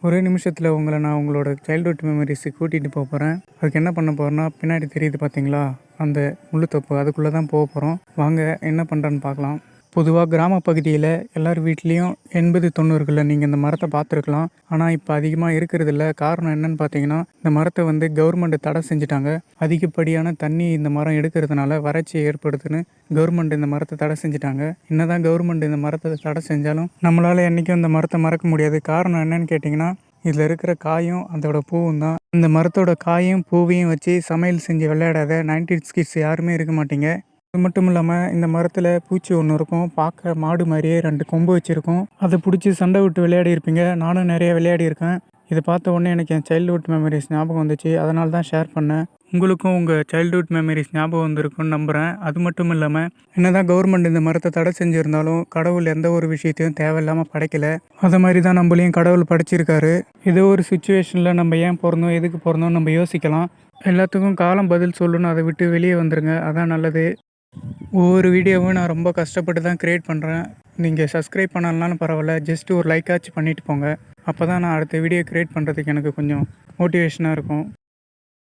ஒரே நிமிஷத்தில் நான் உங்களோட சைல்ட்ஹுட் மெமரிஸுக்கு கூட்டிகிட்டு போகிறேன். அதுக்கு என்ன பண்ண போகிறேன்னா, பின்னாடி தெரியுது பார்த்தீங்களா, அந்த முள்ளுத்தோப்பு அதுக்குள்ளே தான் போகிறோம். வாங்க என்ன பண்ணுறேன்னு பார்க்கலாம். பொதுவாக கிராம பகுதியில் எல்லார் வீட்லேயும் 80-90களில் நீங்கள் இந்த மரத்தை பார்த்துருக்கலாம். ஆனால் இப்போ அதிகமாக இருக்கிறதில்ல. காரணம் என்னன்னு பார்த்தீங்கன்னா, இந்த மரத்தை கவர்மெண்ட் தடை செஞ்சுட்டாங்க. அதிகப்படியான தண்ணி இந்த மரம் எடுக்கிறதுனால வறட்சி ஏற்படுதுன்னு கவர்மெண்ட் இந்த மரத்தை தடை செஞ்சுட்டாங்க. என்னதான் கவர்மெண்ட் இந்த மரத்தை தடை செஞ்சாலும் நம்மளால் என்றைக்கும் இந்த மரத்தை மறக்க முடியாது. காரணம் என்னன்னு கேட்டிங்கன்னா, இதில் இருக்கிற காயும் அதோட பூவும் தான். இந்த மரத்தோட காயும் பூவையும் வச்சு சமையல் செஞ்சு விளையாடாத 90s கிட்ஸ் யாருமே இருக்க மாட்டீங்க. அது மட்டும் இல்லாமல் இந்த மரத்தில் பூச்சி ஒன்று இருக்கும். பார்க்க மாடு மாதிரியே 2 கொம்பு வச்சுருக்கும். அதை பிடிச்சி சண்டை விட்டு விளையாடி இருப்பீங்க. நானும் நிறைய விளையாடி இருக்கேன். இதை பார்த்த உடனே எனக்கு என் சைல்ட்ஹுட் மெமரிஸ் ஞாபகம் வந்துச்சு. அதனால தான் ஷேர் பண்ணேன். உங்களுக்கும் உங்கள் சைல்ட்ஹுட் மெமரிஸ் ஞாபகம் வந்திருக்குன்னு நம்புகிறேன். அது மட்டும் இல்லாமல் என்னதான் கவர்மெண்ட் இந்த மரத்தை தடை செஞ்சுருந்தாலும் கடவுள் எந்த ஒரு விஷயத்தையும் தேவையில்லாமல் படைக்கலை. அதை மாதிரி தான் நம்மளையும் கடவுள் படைச்சிருக்காரு. ஏதோ ஒரு சுச்சுவேஷனில் நம்ம ஏன் பிறந்தோம், எதுக்கு பிறந்தோம் நம்ம யோசிக்கலாம். எல்லாத்துக்கும் காலம் பதில் சொல்லணும். அதை விட்டு வெளியே வந்துடுங்க. அதான் நல்லது. ஒவ்வொரு வீடியோவும் நான் ரொம்ப கஷ்டப்பட்டு தான் க்ரியேட் பண்ணுறேன். நீங்கள் சப்ஸ்கிரைப் பண்ணலனாலும் பரவாயில்ல, ஜஸ்ட் ஒரு லைக்காச்சும் பண்ணிவிட்டு போங்க. அப்போ தான் நான் அடுத்த வீடியோ க்ரியேட் பண்ணுறதுக்கு எனக்கு கொஞ்சம் மோட்டிவேஷனாக இருக்கும்.